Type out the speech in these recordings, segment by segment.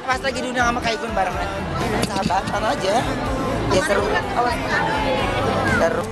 pas lagi diundang sama Kak Igun barengan. Sahabatan aja. Ya seru. Seru.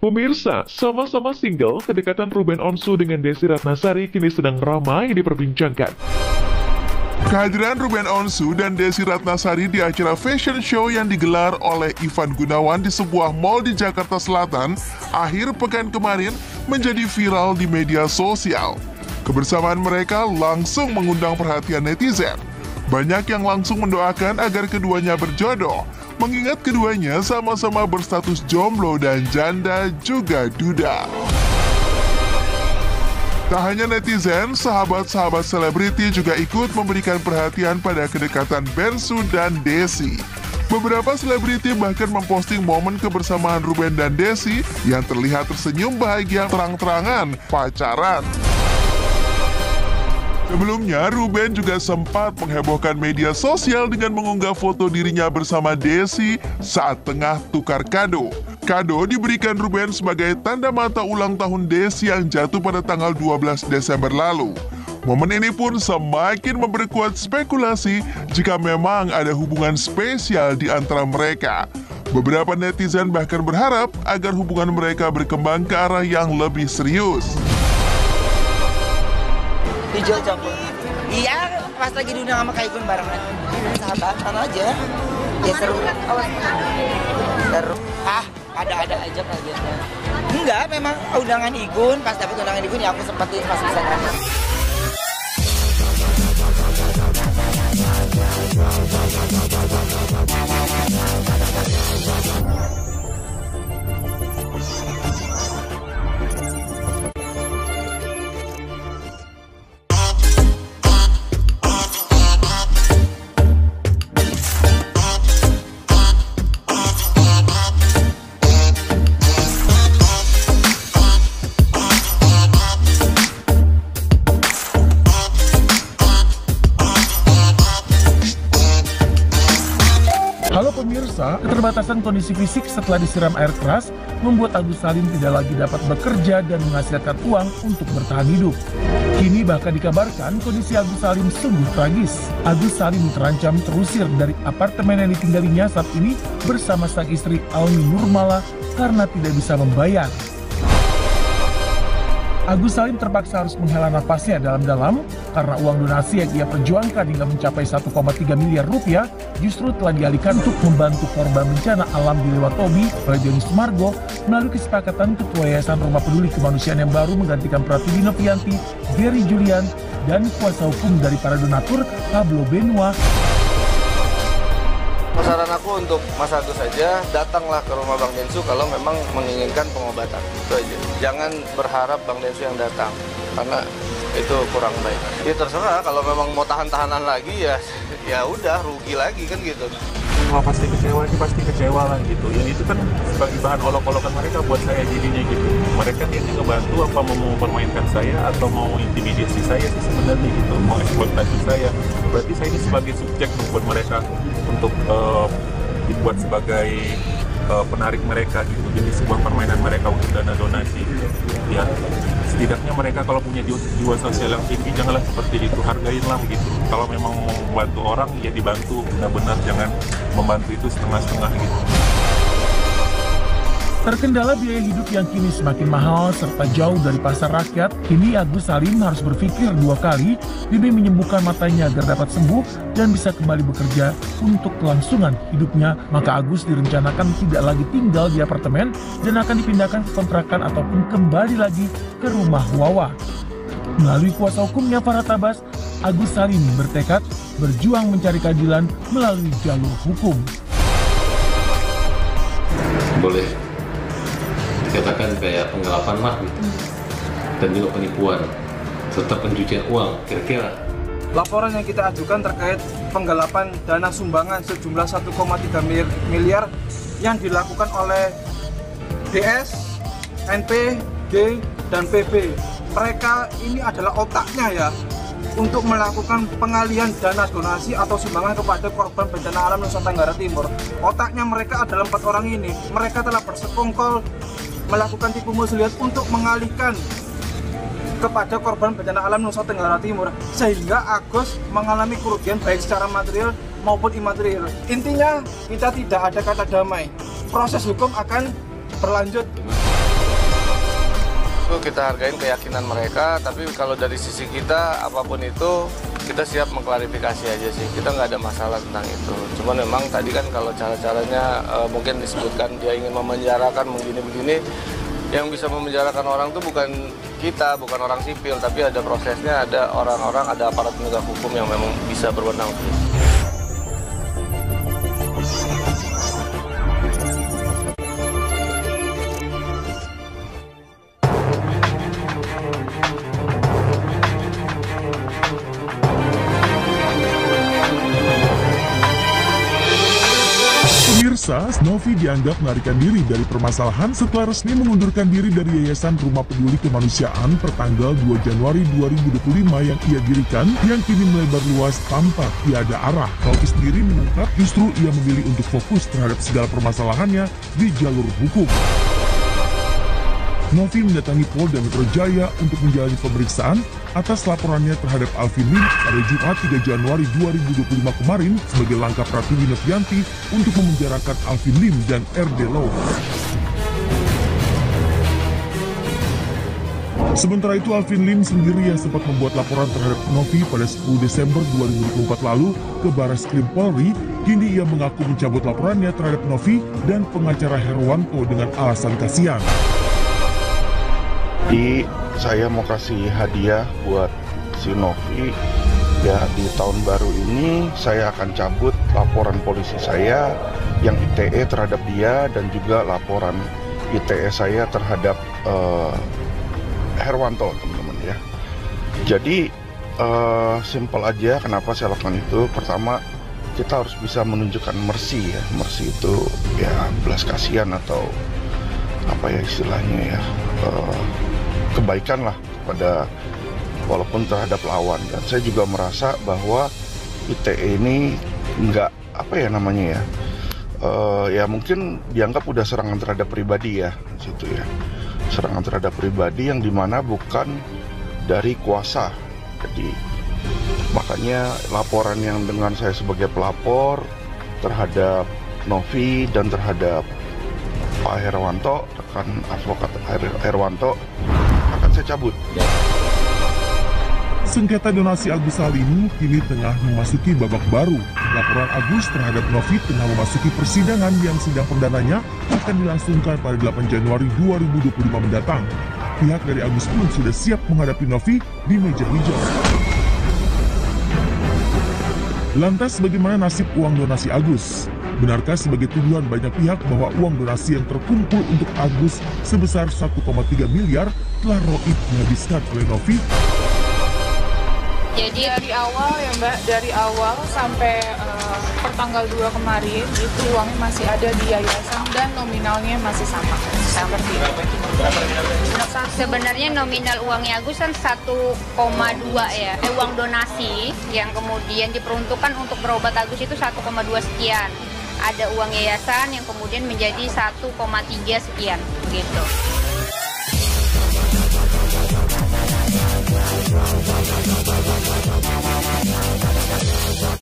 Pemirsa, sama-sama single, kedekatan Ruben Onsu dengan Desy Ratnasari kini sedang ramai diperbincangkan. Kehadiran Ruben Onsu dan Desy Ratnasari di acara fashion show yang digelar oleh Ivan Gunawan di sebuah mall di Jakarta Selatan akhir pekan kemarin menjadi viral di media sosial. Kebersamaan mereka langsung mengundang perhatian netizen. Banyak yang langsung mendoakan agar keduanya berjodoh, mengingat keduanya sama-sama berstatus jomblo dan janda juga duda. Tak hanya netizen, sahabat-sahabat selebriti juga ikut memberikan perhatian pada kedekatan Bensu dan Desy. Beberapa selebriti bahkan memposting momen kebersamaan Ruben dan Desy yang terlihat tersenyum bahagia terang-terangan pacaran. Sebelumnya, Ruben juga sempat menghebohkan media sosial dengan mengunggah foto dirinya bersama Desy saat tengah tukar kado. Kado diberikan Ruben sebagai tanda mata ulang tahun Desy yang jatuh pada tanggal 12 Desember lalu. Momen ini pun semakin memperkuat spekulasi jika memang ada hubungan spesial di antara mereka. Beberapa netizen bahkan berharap agar hubungan mereka berkembang ke arah yang lebih serius. Hijau campur. Iya, pas lagi diundang sama Kak Igun barengan. Sahabatan aja. Ya seru. Seru. Ada aja kagetnya. Enggak, memang undangan Igun. Pas dapet undangan Igun ya aku sempetin pas bisa datang. Halo pemirsa, keterbatasan kondisi fisik setelah disiram air keras membuat Agus Salim tidak lagi dapat bekerja dan menghasilkan uang untuk bertahan hidup. Kini bahkan dikabarkan kondisi Agus Salim sungguh tragis. Agus Salim terancam terusir dari apartemen yang ditinggalinya saat ini bersama sang istri Almi Nurmala karena tidak bisa membayar. Agus Salim terpaksa harus menghela nafasnya dalam-dalam karena uang donasi yang ia perjuangkan hingga mencapai 1,3 miliar rupiah justru telah dialihkan untuk membantu korban bencana alam di Lewatobi oleh Doni Sumargo melalui kesepakatan Ketua Yayasan Rumah Peduli Kemanusiaan yang baru menggantikan Pratiwi Novianti, Berry Julian, dan kuasa hukum dari para donatur Pablo Benua. Saran aku untuk Mas Agus saja, datanglah ke rumah Bang Densu kalau memang menginginkan pengobatan. Itu aja. Jangan berharap Bang Densu yang datang, karena itu kurang baik. Ya terserah, kalau memang mau tahan-tahanan lagi ya udah rugi lagi kan gitu. Wah pasti kecewa lah gitu. Yang itu kan sebagai bahan olok-olokan mereka buat saya jadinya gitu. Mereka niatnya ngebantu apa mau mempermainkan saya atau mau intimidasi saya sih sebenarnya gitu, mau eksploitasi saya. Berarti saya ini sebagai subjek buat mereka untuk dibuat sebagai penarik mereka gitu. Jadi sebuah permainan mereka untuk dana donasi. Ya setidaknya mereka kalau punya jiwa sosial yang tinggi janganlah seperti itu, hargainlah gitu. Kalau memang mau membantu orang ya dibantu benar-benar, jangan membantu itu setengah-setengah gitu. Terkendala biaya hidup yang kini semakin mahal serta jauh dari pasar rakyat, kini Agus Salim harus berpikir dua kali demi menyembuhkan matanya agar dapat sembuh dan bisa kembali bekerja untuk kelangsungan hidupnya. Maka Agus direncanakan tidak lagi tinggal di apartemen dan akan dipindahkan ke kontrakan ataupun kembali lagi ke rumah Wawa. Melalui kuasa hukumnya Farhad Abbas, Agus Salim bertekad berjuang mencari keadilan melalui jalur hukum. Boleh dikatakan kayak penggelapan lah gitu, dan juga penipuan serta pencucian uang kira-kira. Laporan yang kita ajukan terkait penggelapan dana sumbangan sejumlah 1,3 miliar yang dilakukan oleh DS NP, G, dan PB. Mereka ini adalah otaknya ya untuk melakukan pengalihan dana donasi atau sumbangan kepada korban bencana alam Nusa Tenggara Timur. Otaknya mereka adalah 4 orang ini. Mereka telah bersekongkol melakukan tipu muslihat untuk mengalihkan kepada korban bencana alam Nusa Tenggara Timur, sehingga Agus mengalami kerugian baik secara material maupun imaterial. Intinya kita tidak ada kata damai. Proses hukum akan berlanjut. Kita hargain keyakinan mereka, tapi kalau dari sisi kita apapun itu kita siap mengklarifikasi aja sih. Kita nggak ada masalah tentang itu. Cuman memang tadi kan kalau cara-caranya mungkin disebutkan dia ingin memenjarakan begini-begini. Yang bisa memenjarakan orang itu bukan kita, bukan orang sipil, tapi ada prosesnya, ada orang-orang, ada aparat penegak hukum yang memang bisa berwenang. Pemirsa, Novi dianggap melarikan diri dari permasalahan setelah resmi mengundurkan diri dari Yayasan Rumah Peduli Kemanusiaan pertanggal 2 Januari 2025 yang ia dirikan, yang kini melebar luas tanpa tiada arah. Novi sendiri mengungkap justru ia memilih untuk fokus terhadap segala permasalahannya di jalur hukum. Novi mendatangi Polda Metro Jaya untuk menjalani pemeriksaan atas laporannya terhadap Alvin Lim pada Jumat 3 Januari 2025 kemarin sebagai langkah Pratiwi Novianti untuk memenjarakan Alvin Lim dan RD Law. Sementara itu, Alvin Lim sendiri yang sempat membuat laporan terhadap Novi pada 10 Desember 2024 lalu ke Barreskrim Polri, kini ia mengaku mencabut laporannya terhadap Novi dan pengacara Herwanto dengan alasan kasihan. Jadi saya mau kasih hadiah buat si Novi. Ya, di tahun baru ini saya akan cabut laporan polisi saya yang ITE terhadap dia dan juga laporan ITE saya terhadap Herwanto, teman-teman ya. Jadi simpel aja kenapa saya lakukan itu. Pertama, kita harus bisa menunjukkan mercy ya. Mercy itu ya belas kasihan atau apa ya istilahnya ya, kebaikan lah pada walaupun terhadap lawan. Dan saya juga merasa bahwa ITE ini nggak apa ya namanya ya, ya mungkin dianggap udah serangan terhadap pribadi ya situ ya, serangan terhadap pribadi yang dimana bukan dari kuasa. Jadi makanya laporan yang dengan saya sebagai pelapor terhadap Novi dan terhadap Pak Herwanto, rekan advokat Herwanto, akan saya cabut. Sengketa donasi Agus Salim kini tengah memasuki babak baru. Laporan Agus terhadap Novi tengah memasuki persidangan yang sidang perdananya akan dilangsungkan pada 8 Januari 2025 mendatang. Pihak dari Agus pun sudah siap menghadapi Novi di meja hijau. Lantas bagaimana nasib uang donasi Agus? Benarkah sebagai tuduhan banyak pihak bahwa uang donasi yang terkumpul untuk Agus sebesar 1,3 miliar telah roib dihabiskan oleh Novi? Jadi dari awal ya Mbak, dari awal sampai pertanggal 2 kemarin itu uangnya masih ada di yayasan dan nominalnya masih sama. Seperti itu. Sebenarnya nominal uangnya Agus kan 1,2 ya. Uang donasi yang kemudian diperuntukkan untuk berobat Agus itu 1,2 sekian. Ada uang yayasan yang kemudian menjadi 1,3 sekian gitu.